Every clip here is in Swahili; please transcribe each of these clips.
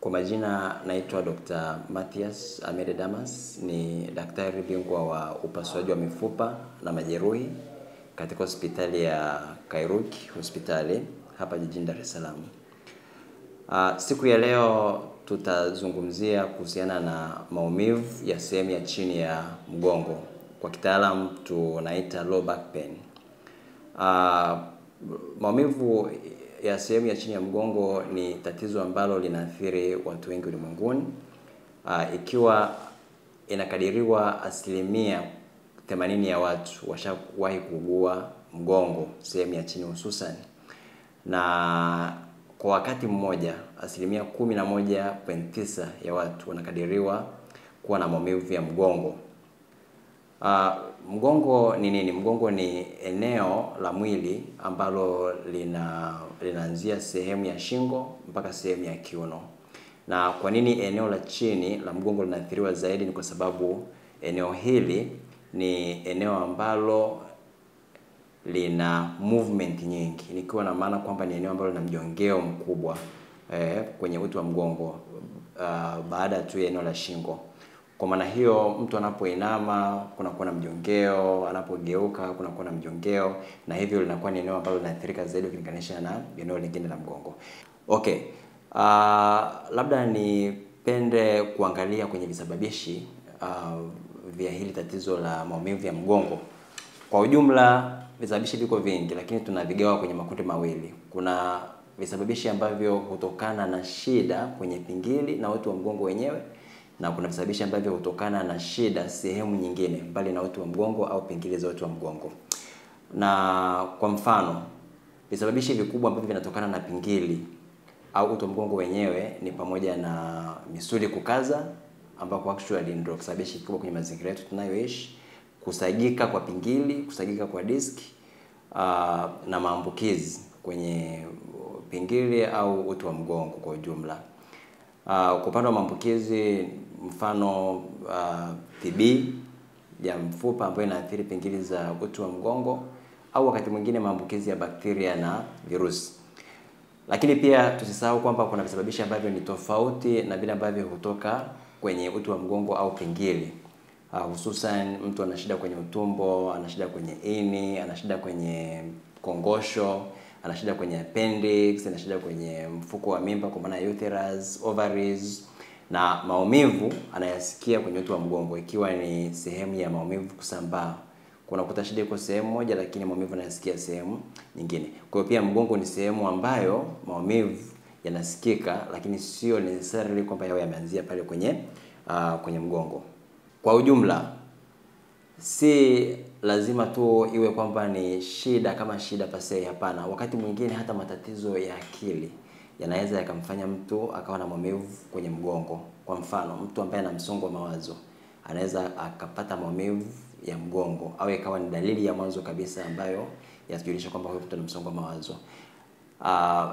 Kwa majina naitwa Dr. Matthias Amede Damas, ni daktari bingwa wa upasuaji wa mifupa na majeruhi katika hospitali ya Kairuki hospitali hapa jijini Dar es Salaam. Siku ya leo tutazungumzia kuhusiana na maumivu ya sehemu ya chini ya mgongo. Kwa kitaalamu tunaita low back pain. Maumivu ya sehemu ya chini ya mgongo ni tatizo ambalo linaathiri watu wengi ulimwenguni, ikiwa inakadiriwa 80% ya watu washawahi kuugua mgongo sehemu ya chini hususan, na kwa wakati mmoja 11.9% ya watu wanakadiriwa kuwa na maumivu ya mgongo. Mgongo ni nini? Mgongo ni eneo la mwili ambalo linaanzia sehemu ya shingo mpaka sehemu ya kiuno. Na kwa nini eneo la chini la mgongo linaathiriwa zaidi? Ni kwa sababu eneo hili ni eneo ambalo lina movement nyingi. Nikiwa na maana kwamba ni eneo ambalo lina mjongeo mkubwa kwenye uti wa mgongo baada tu ya eneo la shingo. Kwa maana hiyo mtu anapoinama kunakuwa na mjongeo, anapogeuka kunakuwa na mjongeo, na hivyo linakuwa ni eneo ambalo linaathirika zaidi ukilinganisha na eneo lingine la mgongo. Okay. Labda nipende kuangalia kwenye visababishi vya hili tatizo la maumivu ya mgongo. Kwa ujumla visababishi viko vingi, lakini tunavigawa kwenye makundi mawili. Kuna visababishi ambavyo hutokana na shida kwenye pingili na uti wa mgongo wenyewe, na kuna visababishi ambavyo hutokana na shida sehemu nyingine mbali na uti wa mgongo au pingili za uti wa mgongo. Na kwa mfano, visababishi vikubwa ambavyo vinatokana na pingili au uti wa mgongo wenyewe ni pamoja na misuli kukaza, ambako actually ndio kisababishi kikubwa kwenye mazingira yetu tunayoishi, kusagika kwa pingili, kusagika kwa diski, na maambukizi kwenye pingili au uti wa mgongo kwa ujumla. Kwa upande wa maambukizi, mfano TB ya mfupa ambayo inaathiri pingili za uti wa mgongo, au wakati mwingine maambukizi ya bakteria na virusi. Lakini pia tusisahau kwamba kuna visababishi ambavyo ni tofauti na vile ambavyo hutoka kwenye uti wa mgongo au pingili. Hususan mtu ana shida kwenye utumbo, ana shida kwenye ini, ana shida kwenye kongosho, ana shida kwenye appendix, ana shida kwenye mfuko wa mimba kwa maana uterus, ovaries, na maumivu anayasikia kwenye uti wa mgongo ikiwa ni sehemu ya maumivu kusambaa. Kunakuta shida iko sehemu moja lakini maumivu anayasikia sehemu nyingine. Kwa hiyo pia mgongo ni sehemu ambayo maumivu yanasikika, lakini sio necessarily kwamba yao yameanzia pale kwenye mgongo. Kwa ujumla, si lazima tu iwe kwamba ni shida kama shida pase, hapana. Wakati mwingine hata matatizo ya akili yanaweza yakamfanya mtu akawa na maumivu kwenye mgongo. Kwa mfano, mtu ambaye ana msongo wa mawazo anaweza akapata maumivu ya mgongo, au ikawa ni dalili ya mwanzo kabisa ambayo yatujulisha kwamba huyu mtu ana msongo wa mawazo.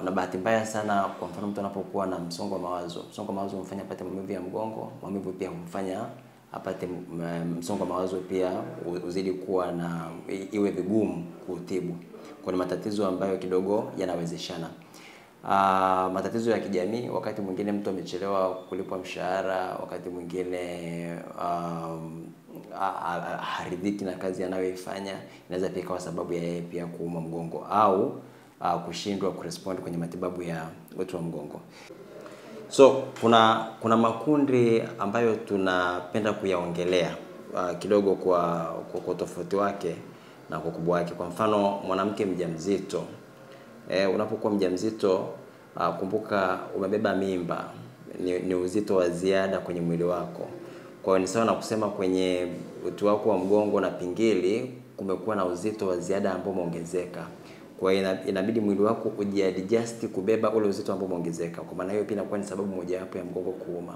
Na bahati mbaya sana, kwa mfano mtu anapokuwa na msongo wa mawazo humfanya apate maumivu ya mgongo. Maumivu pia humfanya apate msongo wa mawazo pia uzidi kuwa na iwe vigumu kutibu. Kuna matatizo ambayo kidogo yanawezeshana. Matatizo ya kijamii, wakati mwingine mtu amechelewa kulipwa mshahara, wakati mwingine haridhiki na kazi anayoifanya, inaweza pia ikawa sababu ya yeye pia kuuma mgongo au kushindwa kurespond kwenye matibabu ya uti wa mgongo. So kuna makundi ambayo tunapenda kuyaongelea kidogo kwa tofauti wake na kwa ukubwa wake. Kwa mfano, mwanamke mjamzito, unapokuwa mjamzito, kumbuka umebeba mimba, ni uzito wa ziada kwenye mwili wako. Kwa hiyo ni sawa na kusema kwenye uti wako wa mgongo na pingili kumekuwa na uzito wa ziada ambao umeongezeka. Kwa hiyo inabidi mwili wako ujiadjust kubeba ule uzito ambao umeongezeka. Kwa maana hiyo pia inakuwa ni sababu mojawapo ya mgongo kuuma.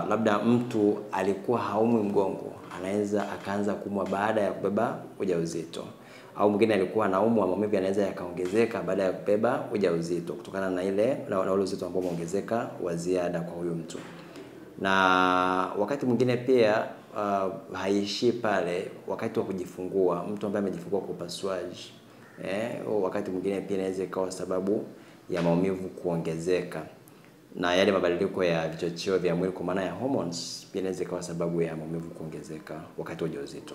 Labda mtu alikuwa haumwi mgongo, anaweza akaanza kuumwa baada ya kubeba ujauzito. Au mwingine alikuwa anaumwa, maumivu yanaweza yakaongezeka baada ya kubeba ujauzito kutokana na ule uzito ambao umeongezeka wa ziada kwa huyo mtu. Na wakati mwingine pia haishi pale, wakati wa kujifungua, mtu ambaye amejifungua kwa upasuaji, wakati mwingine pia inaweza ikawa sababu ya maumivu kuongezeka. na yale mabadiliko ya vichocheo vya mwili kwa maana ya hormones pia inaweza kuwa sababu ya maumivu kuongezeka wakati wa ujauzito.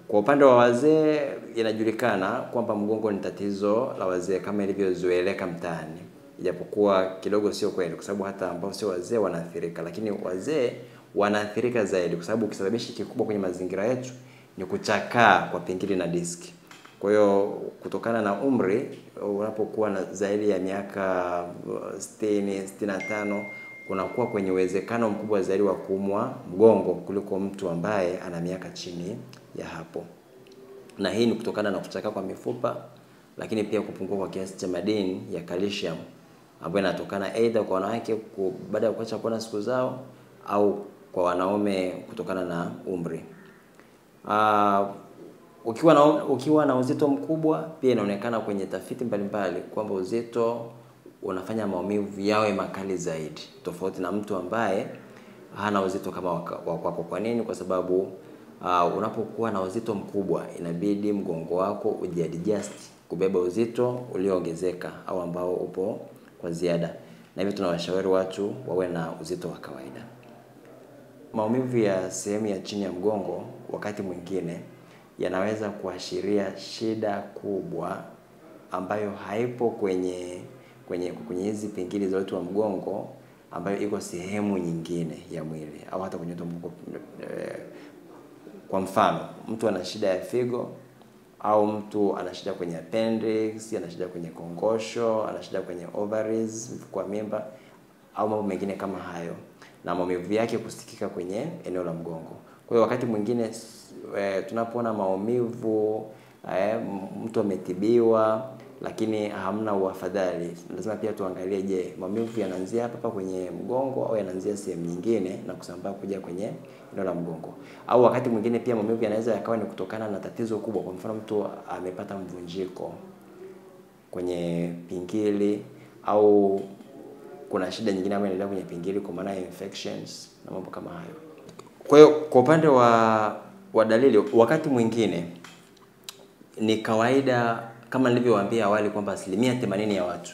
Kwa upande wa wazee inajulikana kwamba mgongo ni tatizo la wazee kama ilivyozoeleka mtaani. Ijapokuwa kidogo sio kweli kwa sababu hata ambao sio wazee wanaathirika, lakini wazee wanaathirika zaidi kwa sababu kisababishi kikubwa kwenye mazingira yetu ni kuchakaa kwa pingili na diski. Kwa hiyo kutokana na umri unapokuwa na zaidi ya miaka 60, 65 kunakuwa kwenye uwezekano mkubwa zaidi wa kuumwa mgongo kuliko mtu ambaye ana miaka chini ya hapo. Na hii ni kutokana na kuchakaa kwa mifupa, lakini pia kupungua kwa kiasi cha madini ya calcium ambayo inatokana aidha kwa wanawake baada ya kuacha kuona siku zao au kwa wanaume kutokana na umri. Ukiwa na uzito mkubwa pia inaonekana kwenye tafiti mbalimbali kwamba uzito unafanya maumivu yawe makali zaidi tofauti na mtu ambaye hana uzito kama wa kwako. Kwa nini? Kwa sababu unapokuwa na uzito mkubwa inabidi mgongo wako ujiadjust kubeba uzito ulioongezeka au ambao upo kwa ziada. Na hivyo tunawashauri watu wawe na uzito wa kawaida. Maumivu ya sehemu ya chini ya mgongo wakati mwingine yanaweza kuashiria shida kubwa ambayo haipo kwenye hizi pingili za uti wa mgongo ambayo iko sehemu nyingine ya mwili au hata kwenye mgongo. Kwa mfano, mtu ana shida ya figo au mtu ana shida kwenye appendix, ana shida kwenye kongosho, ana shida kwenye ovaries, mfuko wa mimba au mambo mengine kama hayo, na maumivu yake kusikika kwenye eneo la mgongo. Kwa hiyo wakati mwingine tunapoona maumivu mtu ametibiwa lakini hamna uafadhali, lazima pia tuangalie, je, maumivu yanaanzia hapa kwenye mgongo au yanaanzia sehemu nyingine na kusambaa kuja kwenye eneo la mgongo. Au wakati mwingine pia maumivu yanaweza yakawa ni kutokana na tatizo kubwa. Kwa mfano mtu amepata mvunjiko kwenye pingili au kuna shida nyingine ambayo inaendelea kwenye pingili kwa maana ya infections na mambo kama hayo. Kwa hiyo kwa upande wa dalili, wakati mwingine ni kawaida kama nilivyowaambia awali kwamba 80% ya watu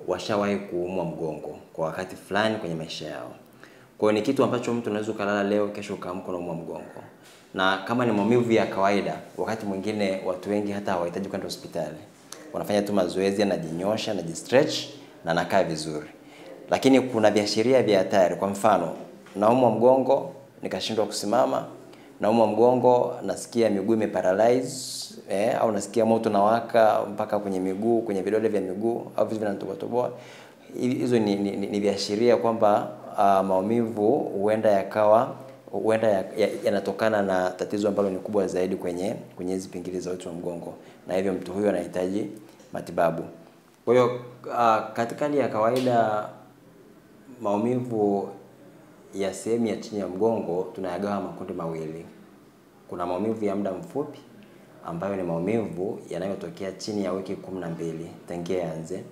washawahi kuumwa mgongo kwa wakati fulani kwenye maisha yao. Kwa hiyo ni kitu ambacho mtu unaweza kulala leo kesho ukaamka unaumwa mgongo. Na kama ni maumivu ya kawaida, wakati mwingine watu wengi hata hawahitaji kwenda hospitali. Wanafanya tu mazoezi, anajinyosha, anajistretch na anakaa vizuri. Lakini kuna viashiria vya hatari. Kwa mfano, naumwa mgongo nikashindwa kusimama, naumwa mgongo nasikia miguu imeparalyze, au nasikia moto nawaka mpaka kwenye miguu, kwenye vidole vya miguu au vitu vinatoboa. Hizo ni viashiria kwamba maumivu huenda yanatokana na tatizo ambalo ni kubwa zaidi kwenye hizi pingili za uti wa mgongo, na hivyo mtu huyo anahitaji matibabu. Kwa hiyo katika hali ya kawaida maumivu ya sehemu ya chini ya mgongo tunayagawa makundi mawili. Kuna maumivu ya muda mfupi ambayo ni maumivu yanayotokea chini ya wiki 12 tangia yaanze,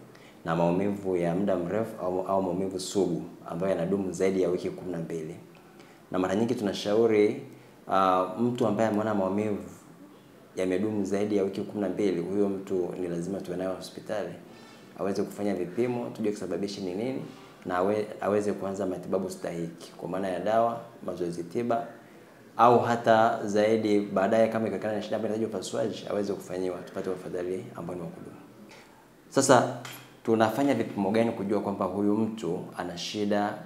na maumivu ya muda mrefu au maumivu sugu ambayo yanadumu zaidi ya wiki 12. Na mara nyingi tunashauri mtu ambaye ameona maumivu yamedumu zaidi ya wiki 12, huyo mtu ni lazima tuwe naye hospitali aweze kufanya vipimo tujue kisababishi ni nini na aweze kuanza matibabu stahiki kwa maana ya dawa, mazoezi tiba, au hata zaidi baadaye kama ikakana na shida ambayo inahitaji upasuaji aweze kufanyiwa tupate ufadhili ambao ni wa kudumu. Sasa tunafanya vipimo gani kujua kwamba huyu mtu ana shida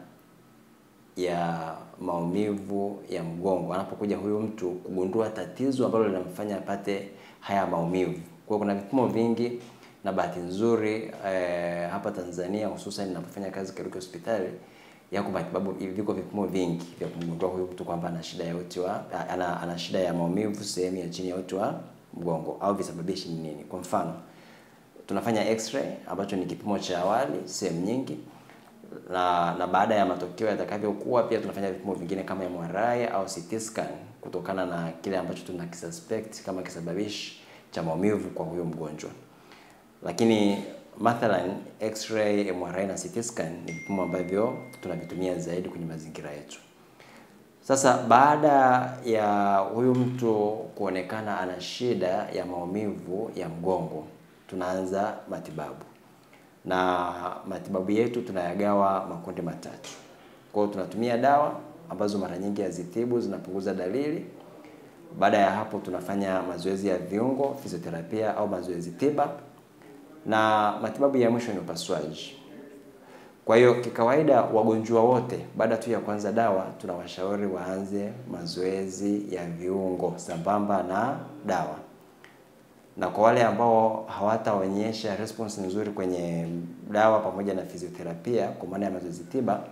ya maumivu ya mgongo? Anapokuja huyu mtu kugundua tatizo ambalo linamfanya apate haya maumivu. Kwa hiyo kuna vipimo vingi, na bahati nzuri hapa Tanzania hususan ninapofanya kazi katika hospitali yako matibabu, viko vipimo vingi vya kumgundua huyu mtu kwamba ana shida ya ana shida ya maumivu sehemu ya chini ya uti wa mgongo au visababishi ni nini. Kwa mfano, tunafanya x-ray ambacho ni kipimo cha awali sehemu nyingi, na baada ya matokeo yatakavyokuwa pia tunafanya vipimo vingine kama MRI au CT scan kutokana na kile ambacho tunakisuspect kama kisababishi cha maumivu kwa huyo mgonjwa. Lakini mathalan x-ray, MRI na CT scan ni vipimo ambavyo tunavitumia zaidi kwenye mazingira yetu. Sasa baada ya huyu mtu kuonekana ana shida ya maumivu ya mgongo, tunaanza matibabu. na matibabu yetu tunayagawa makundi matatu. Kwa hiyo tunatumia dawa ambazo mara nyingi hazitibu, zinapunguza dalili. Baada ya hapo tunafanya mazoezi ya viungo, fizioterapia au mazoezi tiba, na matibabu ya mwisho ni upasuaji. Kwa hiyo kikawaida wagonjwa wote baada tu ya kuanza dawa tunawashauri waanze mazoezi ya viungo sambamba na dawa. Na kwa wale ambao hawataonyesha response nzuri kwenye dawa pamoja na fizioterapia kwa maana ya mazoezi tiba,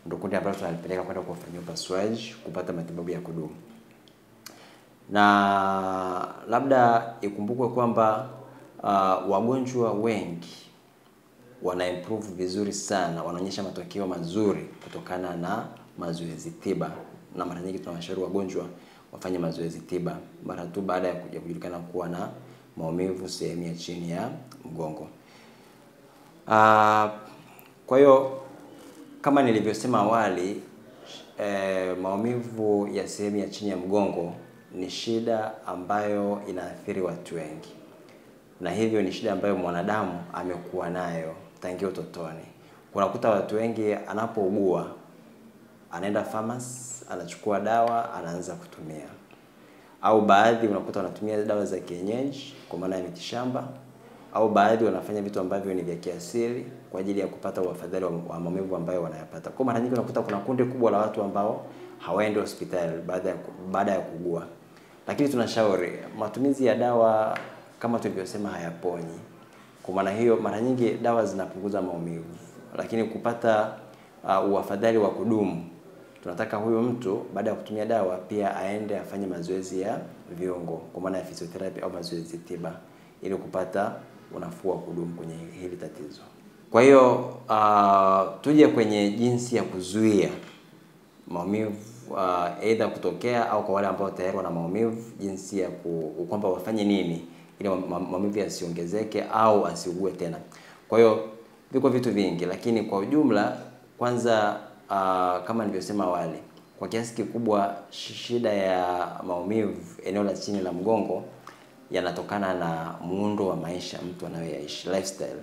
ndio kundi ambalo tunalipeleka kwenda kufanyia upasuaji kupata matibabu ya kudumu. Na labda ikumbukwe kwamba wagonjwa wengi wana improve vizuri sana, wanaonyesha matokeo mazuri kutokana na mazoezi tiba. Na mara nyingi tunawashauri wagonjwa wafanye mazoezi tiba mara tu baada ya kujulikana kuwa na maumivu sehemu ya chini ya mgongo. Kwa hiyo kama nilivyosema awali, maumivu ya sehemu ya chini ya mgongo ni shida ambayo inaathiri watu wengi. Na hivyo ni shida ambayo mwanadamu amekuwa nayo tangu utotoni. Unakuta watu wengi anapougua anaenda pharmacy, anachukua dawa, anaanza kutumia. Au baadhi unakuta wanatumia dawa za kienyeji kwa maana ya mitishamba, au baadhi wanafanya vitu ambavyo ni vya kiasili kwa ajili ya kupata uafadhali wa maumivu ambayo wanayapata. Kwa mara nyingi unakuta kuna kundi kubwa la watu ambao hawaendi hospitali baada ya kuugua. Lakini tunashauri matumizi ya dawa kama tulivyosema hayaponyi. Kwa maana hiyo mara nyingi dawa zinapunguza maumivu, lakini kupata uafadhali wa kudumu tunataka huyo mtu baada ya kutumia dawa pia aende afanye mazoezi ya viungo kwa maana ya physiotherapy au mazoezi tiba ili kupata unafuu wa kudumu kwenye hili tatizo. Kwa hiyo tuje kwenye jinsi ya kuzuia maumivu aidha kutokea au kwa wale ambao tayari wana maumivu, jinsi ya kwamba wafanye nini ili maumivu yasiongezeke au asiugue tena. Kwa hiyo viko vitu vingi, lakini kwa ujumla kwanza kama nilivyosema awali, kwa kiasi kikubwa shida ya maumivu eneo la chini la mgongo yanatokana na muundo wa maisha mtu anayoishi, lifestyle.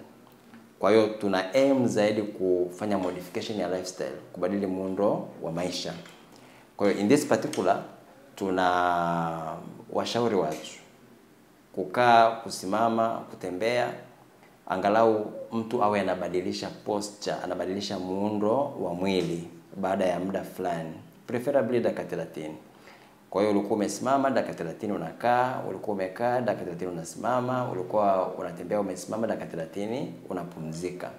Kwa hiyo tuna aim zaidi kufanya modification ya lifestyle, kubadili muundo wa maisha. Kwa hiyo in this particular tuna washauri watu kukaa, kusimama, kutembea, angalau mtu awe anabadilisha posture, anabadilisha muundo wa mwili baada ya muda fulani, preferably dakika 30. Kwa hiyo ulikuwa umesimama dakika 30 unakaa, ulikuwa umekaa dakika 30 unasimama, ulikuwa unatembea umesimama dakika 30 unapumzika,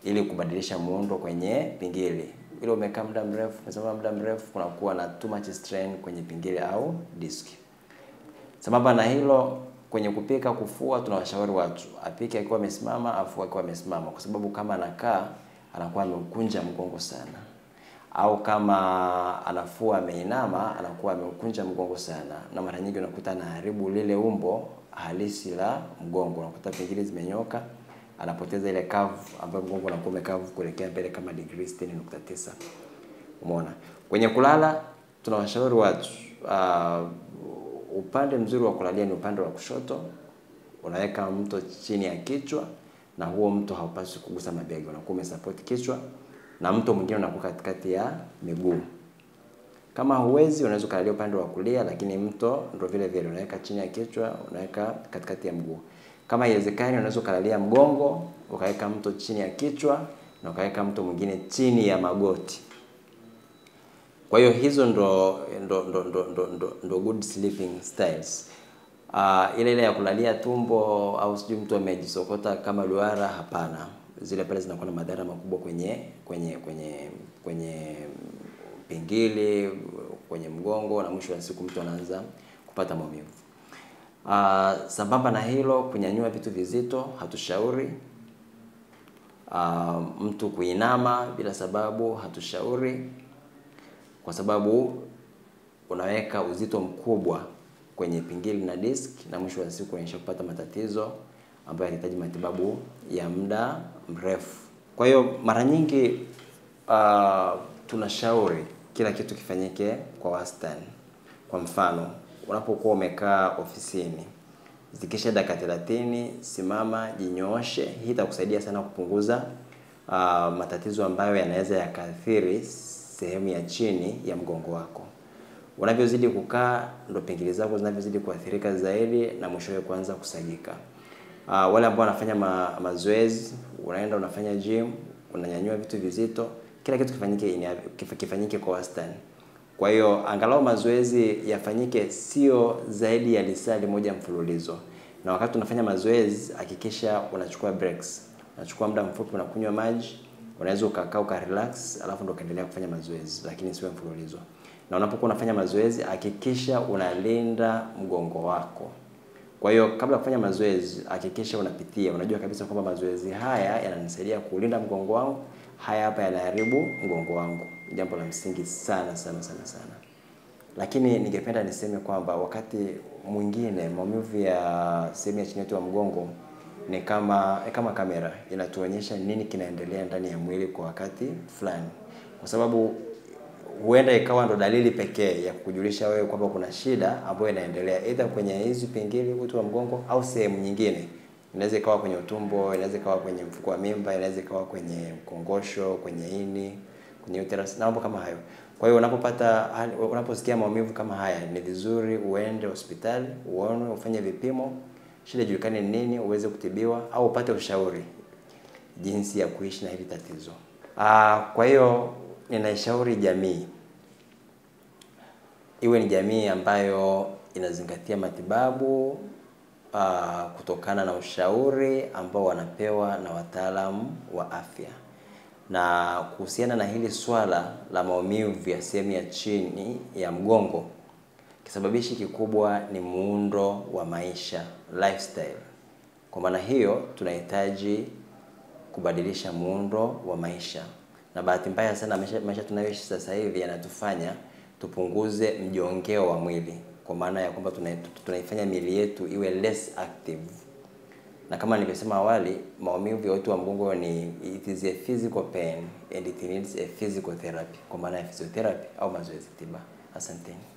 ili kubadilisha muundo kwenye pingili. Ile umekaa muda mrefu, umesimama muda mrefu, kunakuwa na too much strain kwenye pingili au diski. Sababu na hilo, kwenye kupika, kufua, tunawashauri watu apike akiwa amesimama, afue akiwa amesimama, kwa sababu kama anakaa anakuwa amekunja mgongo sana, au kama anafua ameinama anakuwa amekunja mgongo sana, na mara nyingi unakuta anaharibu lile umbo halisi la mgongo. Unakuta pingili zimenyoka, anapoteza ile curve ambayo mgongo unakuwa umecurve kuelekea mbele kama degree 60.9. Umeona? Kwenye kulala tunawashauri watu upande mzuri wa kulalia ni upande wa kushoto. Unaweka mto chini ya kichwa na huo mto haupaswi kugusa mabega, unakuwa umesupport kichwa, na mto mwingine unakuwa katikati ya miguu. Kama huwezi unaweza kulalia upande wa kulia, lakini mto ndio vile vile unaweka chini ya kichwa, unaweka katikati ya mguu. Kama haiwezekani unaweza kulalia mgongo, ukaweka mto chini ya kichwa na ukaweka mto mwingine chini ya magoti. Kwa hiyo hizo ndo good sleeping styles. Ile ya kulalia tumbo au sijui mtu amejisokota kama duara, hapana. Zile pale zinakuwa na madhara makubwa kwenye pingili, kwenye mgongo, na mwisho wa siku mtu anaanza kupata maumivu. Sambamba na hilo, kunyanyua vitu vizito hatushauri. Mtu kuinama bila sababu hatushauri, kwa sababu unaweka uzito mkubwa kwenye pingili na disk, na mwisho wa siku unaisha kupata matatizo ambayo yanahitaji matibabu ya muda mrefu. Kwa hiyo mara nyingi tunashauri kila kitu kifanyike kwa wastani. Kwa mfano, unapokuwa umekaa ofisini, Zikisha dakika 30, simama, jinyooshe. Hii itakusaidia sana kupunguza matatizo ambayo yanaweza yakaathiri sehemu ya chini ya mgongo wako. Unavyozidi kukaa ndo pingili zako zinavyozidi kuathirika zaidi na mwishowe kuanza kusagika. Wale ambao wanafanya mazoezi, unaenda unafanya gym, unanyanyua vitu vizito, kila kitu kifanyike kwa wastani. Kwa hiyo angalau mazoezi yafanyike sio zaidi ya lisali moja mfululizo. Na wakati unafanya mazoezi hakikisha unachukua breaks. Unachukua muda mfupi, unakunywa maji, unaweza ukakaa ukarelax, alafu ndo kaendelea kufanya mazoezi, lakini siwe mfululizo. Na unapokuwa unafanya mazoezi hakikisha unalinda mgongo wako. Kwa hiyo kabla kufanya mazoezi hakikisha unapitia, unajua kabisa kwamba mazoezi haya yananisaidia kulinda mgongo wangu, haya hapa yanaharibu mgongo wangu. Jambo la msingi sana sana sana sana. Lakini ningependa niseme kwamba wakati mwingine maumivu ya sehemu ya chini ya mgongo ni kama kamera, inatuonyesha nini kinaendelea ndani ya mwili kwa wakati fulani. Kwa sababu huenda ikawa ndo dalili pekee ya kukujulisha wewe kwamba kuna shida ambayo inaendelea either kwenye hizi pingili, uti wa mgongo au sehemu nyingine. Inaweza ikawa kwenye utumbo, inaweza ikawa kwenye mfuko wa mimba, inaweza ikawa kwenye mkongosho, kwenye ini, kwenye uterus na mambo kama hayo. Kwa hiyo unaposikia maumivu kama haya ni vizuri uende hospitali, uone, ufanye vipimo, shida ijulikane nini, uweze kutibiwa au upate ushauri jinsi ya kuishi na hili tatizo. Kwa hiyo ninaishauri jamii iwe ni jamii ambayo inazingatia matibabu kutokana na ushauri ambao wanapewa na wataalamu wa afya. Na kuhusiana na hili swala la maumivu ya sehemu ya chini ya mgongo, kisababishi kikubwa ni muundo wa maisha, lifestyle. Kwa maana hiyo tunahitaji kubadilisha muundo wa maisha. Na bahati mbaya sana maisha tunayoishi sasa hivi yanatufanya tupunguze mjongeo wa mwili. Kwa maana ya kwamba tunaifanya miili yetu iwe less active. Na kama nilivyosema awali, maumivu ya uti wa mgongo it is a physical pain and it needs a physical therapy. Kwa maana ya physiotherapy au mazoezi tiba. Asanteni.